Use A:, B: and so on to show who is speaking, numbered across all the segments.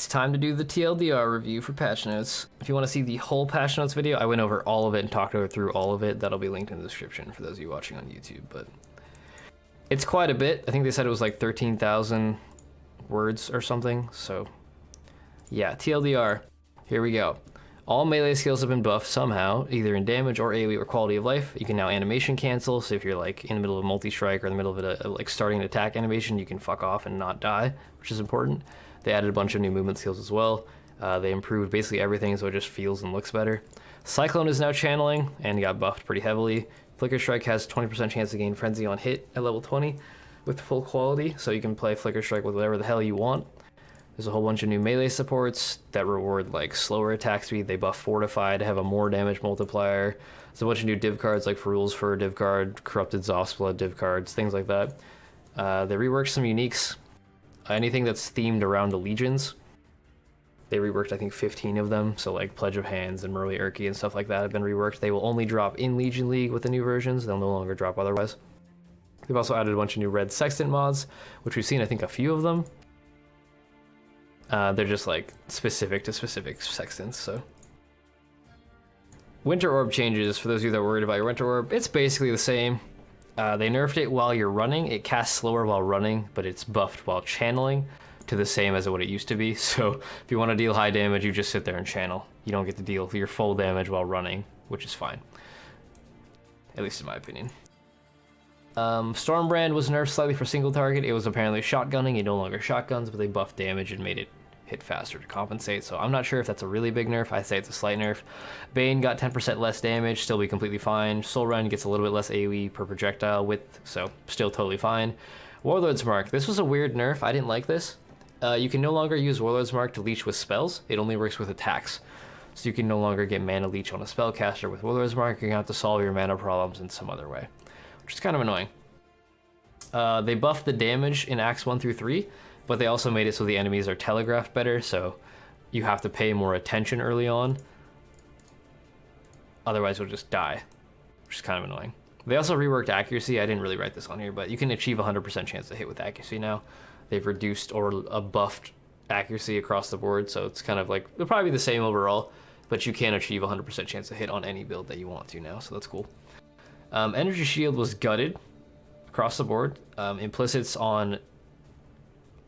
A: It's time to do the TLDR review for patch notes. If you want to see the whole patch notes video, I went over all of it and talked through all of it. That'll be linked in the description for those of you watching on YouTube, but it's quite a bit. I think they said it was like 13,000 words or something. So yeah, TLDR, here we go. All melee skills have been buffed somehow, either in damage or AoE or quality of life. You can now animation cancel, so if you're like in the middle of a multi-strike or in the middle of a like starting an attack animation, you can fuck off and not die, which is important. They added a bunch of new movement skills as well. They improved basically everything, so it just feels and looks better. Cyclone is now channeling and got buffed pretty heavily. Flicker Strike has 20% chance to gain Frenzy on hit at level 20 with full quality, so you can play Flicker Strike with whatever the hell you want. There's a whole bunch of new melee supports that reward like slower attack speed. They buff Fortify to have a more damage multiplier. There's a bunch of new div cards like for Rules for div card, Corrupted Zoth's Blood div cards, things like that. They reworked some uniques. Anything that's themed around the legions. They reworked I think 15 of them, so like Pledge of Hands and Merly Urki and stuff like that have been reworked. They will only drop in Legion League with the new versions. They'll no longer drop otherwise. They've also added a bunch of new Red Sextant mods, which we've seen I think a few of them. They're just like specific to specific sextants, so. Winter Orb changes, for those of you that are worried about your Winter Orb, it's basically the same. They nerfed it while you're running. It casts slower while running, but it's buffed while channeling to the same as what it used to be. So if you want to deal high damage, you just sit there and channel. You don't get to deal your full damage while running, which is fine. At least in my opinion. Stormbrand was nerfed slightly for single target. It was apparently shotgunning. It no longer shotguns, but they buffed damage and made it hit faster to compensate, so I'm not sure if that's a really big nerf. I say it's a slight nerf. Bane got 10% less damage, still be completely fine. Soul Run gets a little bit less AoE per projectile width, so still totally fine. Warlord's Mark, this was a weird nerf. I didn't like this. You can no longer use Warlord's Mark to leech with spells. It only works with attacks. So you can no longer get mana leech on a spellcaster with Warlord's Mark. You're gonna have to solve your mana problems in some other way, which is kind of annoying. They buffed the damage in Acts 1 through 3, but they also made it so the enemies are telegraphed better, so you have to pay more attention early on. Otherwise you'll just die, which is kind of annoying. They also reworked accuracy. I didn't really write this on here, but you can achieve 100% chance to hit with accuracy now. They've reduced or buffed accuracy across the board, so it's kind of like, it'll probably be the same overall, but you can achieve 100% chance to hit on any build that you want to now, so that's cool. Energy Shield was gutted across the board. Implicits on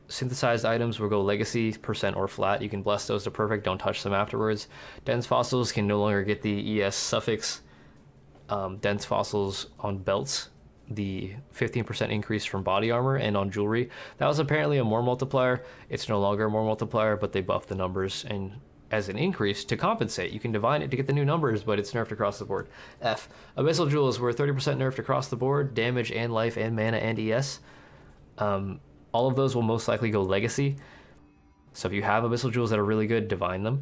A: synthesized items will go legacy, percent, or flat. You can bless those to perfect, don't touch them afterwards. Dense fossils can no longer get the ES suffix. Dense fossils on belts, the 15% increase from body armor, and on jewelry. That was apparently a more multiplier. It's no longer a more multiplier, but they buffed the numbers and as an increase to compensate. You can divine it to get the new numbers, but it's nerfed across the board. F. Abyssal Jewels were 30% nerfed across the board, damage and life and mana and ES. All of those will most likely go legacy. So if you have Abyssal Jewels that are really good, divine them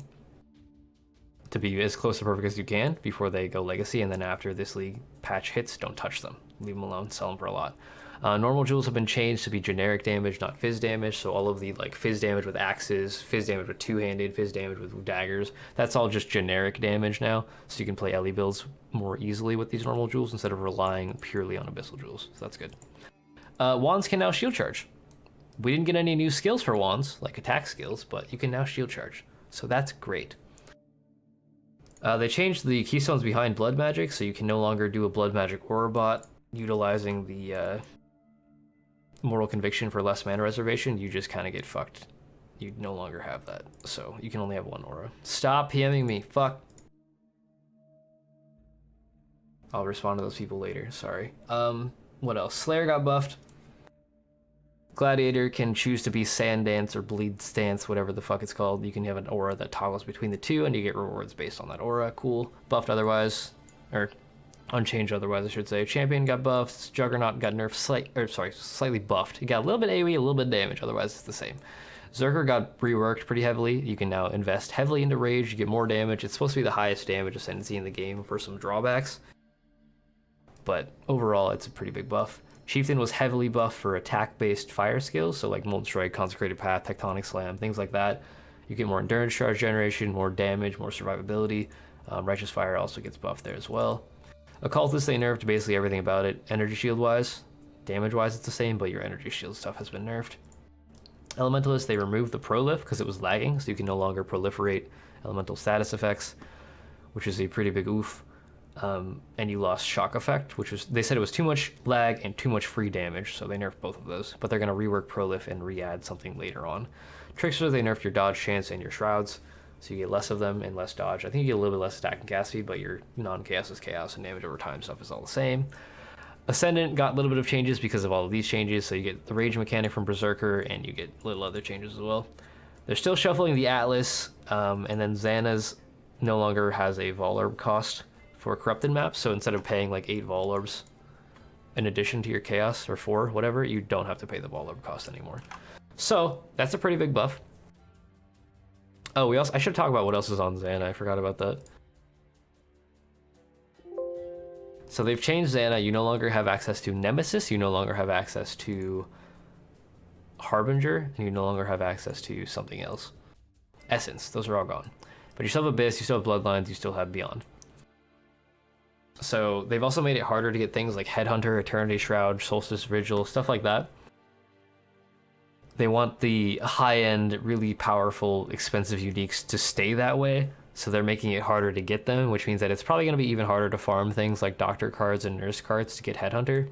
A: to be as close to perfect as you can before they go legacy, and then after this league patch hits, don't touch them. Leave them alone, sell them for a lot. Normal jewels have been changed to be generic damage, not fizz damage, so all of the like fizz damage with axes, fizz damage with two-handed, fizz damage with daggers, that's all just generic damage now, so you can play Ellie builds more easily with these normal jewels instead of relying purely on Abyssal Jewels, so that's good. Wands can now shield charge. We didn't get any new skills for wands, like attack skills, but you can now shield charge, so that's great. They changed the keystones behind blood magic, so you can no longer do a blood magic aura bot utilizing the Mortal Conviction for less mana reservation. You just kind of get fucked. You no longer have that, so you can only have one aura. Stop PMing me, fuck. I'll respond to those people later, sorry. What else? Slayer got buffed. Gladiator can choose to be Sand Dance or Bleed Stance, whatever the fuck it's called. You can have an aura that toggles between the two, and you get rewards based on that aura. Cool. Buffed otherwise, or unchanged otherwise, I should say. Champion got buffed. Juggernaut got nerfed, slightly buffed. He got a little bit AoE, a little bit of damage. Otherwise, it's the same. Zerker got reworked pretty heavily. You can now invest heavily into Rage. You get more damage. It's supposed to be the highest damage ascendancy in the game for some drawbacks, but overall, it's a pretty big buff. Chieftain was heavily buffed for attack-based fire skills, so like Molten Strike, Consecrated Path, Tectonic Slam, things like that. You get more endurance charge generation, more damage, more survivability. Righteous Fire also gets buffed there as well. Occultist, they nerfed basically everything about it. Energy shield-wise, damage-wise it's the same, but your energy shield stuff has been nerfed. Elementalist, they removed the prolif because it was lagging, so you can no longer proliferate elemental status effects, which is a pretty big oof. And you lost shock effect, which was, they said it was too much lag and too much free damage, so they nerfed both of those, but they're going to rework prolif and re-add something later on. Trickster, they nerfed your dodge chance and your shrouds, so you get less of them and less dodge. I think you get a little bit less attack and cast speed, but your non-chaos is chaos and damage over time stuff is all the same. Ascendant got a little bit of changes because of all of these changes, so you get the rage mechanic from Berserker and you get little other changes as well. They're still shuffling the Atlas, and then Xana's no longer has a Vol Orb cost for corrupted maps, so instead of paying like 8 Vol Orbs in addition to your chaos, or 4, whatever, you don't have to pay the Vol Orb cost anymore. So that's a pretty big buff. Oh, I should talk about what else is on Xana. I forgot about that. So they've changed Xana. You no longer have access to Nemesis. You no longer have access to Harbinger. And you no longer have access to something else. Essence. Those are all gone. But you still have Abyss. You still have Bloodlines. You still have Beyond. So they've also made it harder to get things like Headhunter, Eternity Shroud, Solstice Vigil, stuff like that. They want the high-end, really powerful, expensive uniques to stay that way. So they're making it harder to get them, which means that it's probably going to be even harder to farm things like Doctor cards and Nurse cards to get Headhunter.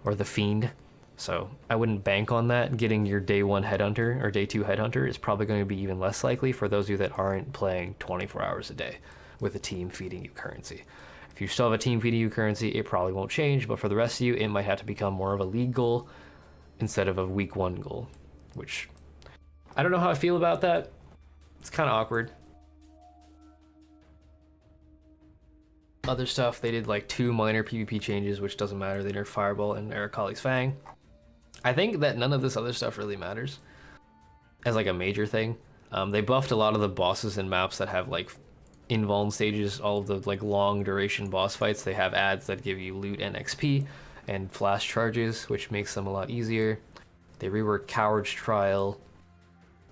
A: Or the Fiend. So I wouldn't bank on that. Getting your day 1 Headhunter or day 2 Headhunter is probably going to be even less likely for those of you that aren't playing 24 hours a day with a team feeding you currency. If you still have a team feeding you currency, it probably won't change, but for the rest of you, it might have to become more of a league goal instead of a week 1 goal, which I don't know how I feel about that. It's kind of awkward. Other stuff, they did like 2 minor PvP changes, which doesn't matter. They nerfed Fireball and Aracali's Fang. I think that none of this other stuff really matters as like a major thing. They buffed a lot of the bosses and maps that have like invuln stages, all of the like long duration boss fights. They have ads that give you loot and XP and flash charges, which makes them a lot easier. They reworked Coward's Trial.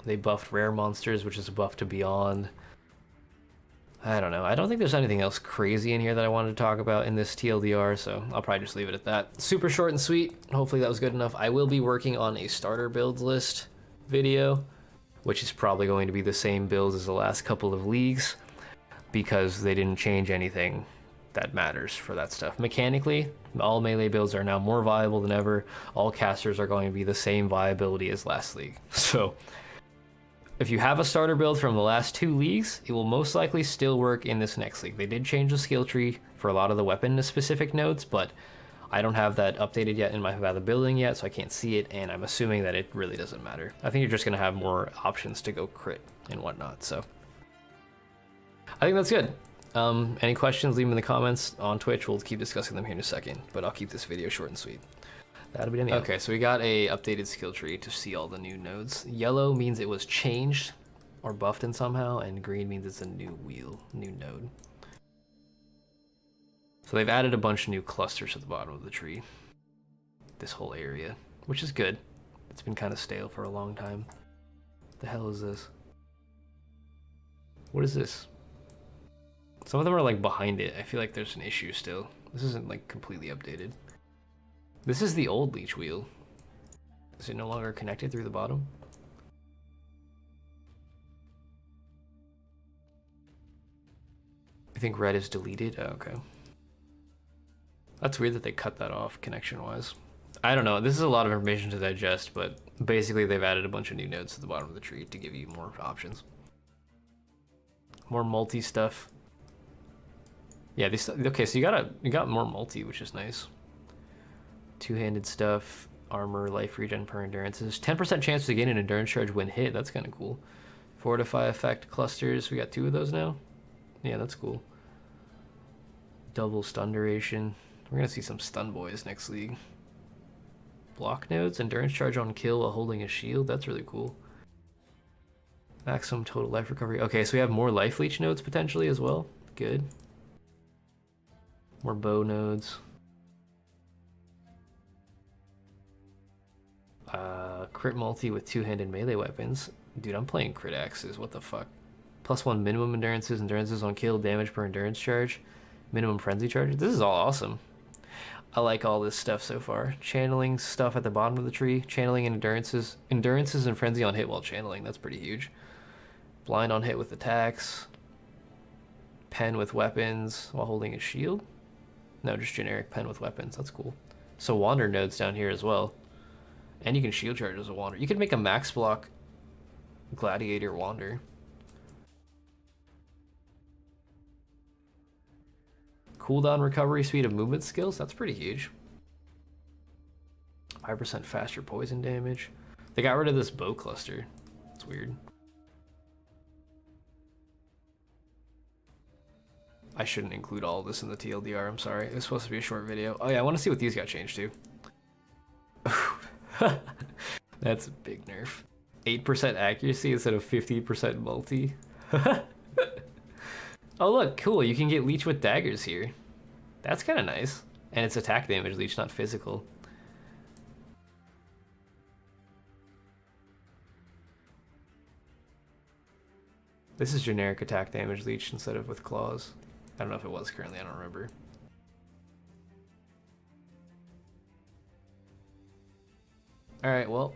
A: They buffed Rare Monsters, which is a buff to Beyond. I don't know. I don't think there's anything else crazy in here that I wanted to talk about in this TLDR, so I'll probably just leave it at that. Super short and sweet. Hopefully that was good enough. I will be working on a starter builds list video, which is probably going to be the same builds as the last couple of leagues, because they didn't change anything that matters for that stuff. Mechanically, all melee builds are now more viable than ever. All casters are going to be the same viability as last league. So if you have a starter build from the last 2 leagues, it will most likely still work in this next league. They did change the skill tree for a lot of the weapon-specific nodes, but I don't have that updated yet in my Valor building yet, so I can't see it, and I'm assuming that it really doesn't matter. I think you're just going to have more options to go crit and whatnot, so I think that's good. Any questions, leave them in the comments on Twitch. We'll keep discussing them here in a second, but I'll keep this video short and sweet. That'll be done. Okay, so we got a updated skill tree to see all the new nodes. Yellow means it was changed or buffed in somehow, and green means it's a new new node. So they've added a bunch of new clusters at the bottom of the tree. This whole area, which is good. It's been kind of stale for a long time. What the hell is this? What is this? Some of them are like behind it. I feel like there's an issue still. This isn't like completely updated. This is the old leech wheel. Is it no longer connected through the bottom? I think red is deleted. Oh, okay. That's weird that they cut that off connection-wise. I don't know. This is a lot of information to digest, but basically they've added a bunch of new nodes to the bottom of the tree to give you more options. More multi stuff. Yeah, okay, so you got more multi, which is nice. Two-handed stuff, armor, life regen per endurances. 10% chance to gain an endurance charge when hit. That's kind of cool. Fortify effect clusters. We got 2 of those now. Yeah, that's cool. Double stun duration. We're gonna see some stun boys next league. Block nodes, endurance charge on kill while holding a shield. That's really cool. Maximum total life recovery. Okay, so we have more life leech nodes potentially as well. Good. More bow nodes. Crit multi with 2-handed melee weapons. Dude, I'm playing crit axes. What the fuck? +1 minimum endurances on kill, damage per endurance charge, minimum frenzy charge. This is all awesome. I like all this stuff so far. Channeling stuff at the bottom of the tree. Channeling and endurances and frenzy on hit while channeling. That's pretty huge. Blind on hit with attacks. Pen with weapons while holding a shield. No, just generic pen with weapons. That's cool. So wander nodes down here as well. And you can shield charge as a wander. You could make a max block gladiator wander. Cooldown recovery speed of movement skills. That's pretty huge. 5% faster poison damage. They got rid of this bow cluster. It's weird. I shouldn't include all of this in the TLDR, I'm sorry. It was supposed to be a short video. Oh yeah, I want to see what these got changed to. That's a big nerf. 8% accuracy instead of 50% multi. Oh look, cool, you can get leech with daggers here. That's kind of nice. And it's attack damage leech, not physical. This is generic attack damage leech instead of with claws. I don't know if it was currently, I don't remember. Alright, well,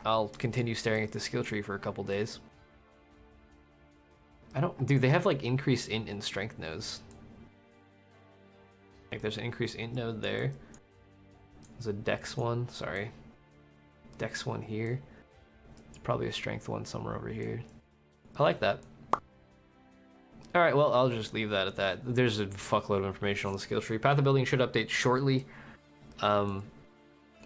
A: I'll continue staring at the skill tree for a couple days. Dude, they have like increased int and strength nodes. Like there's an increased int node there. There's a dex one, sorry. Dex one here. There's probably a strength one somewhere over here. I like that. Alright, well, I'll just leave that at that. There's a fuckload of information on the skill tree. Path of Building should update shortly.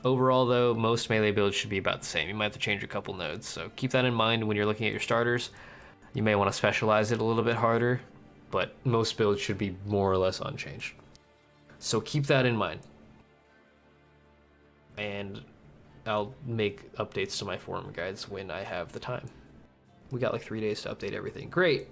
A: Overall, though, most melee builds should be about the same. You might have to change a couple nodes, so keep that in mind when you're looking at your starters. You may want to specialize it a little bit harder, but most builds should be more or less unchanged. So keep that in mind. And I'll make updates to my forum guides when I have the time. We got like 3 days to update everything. Great.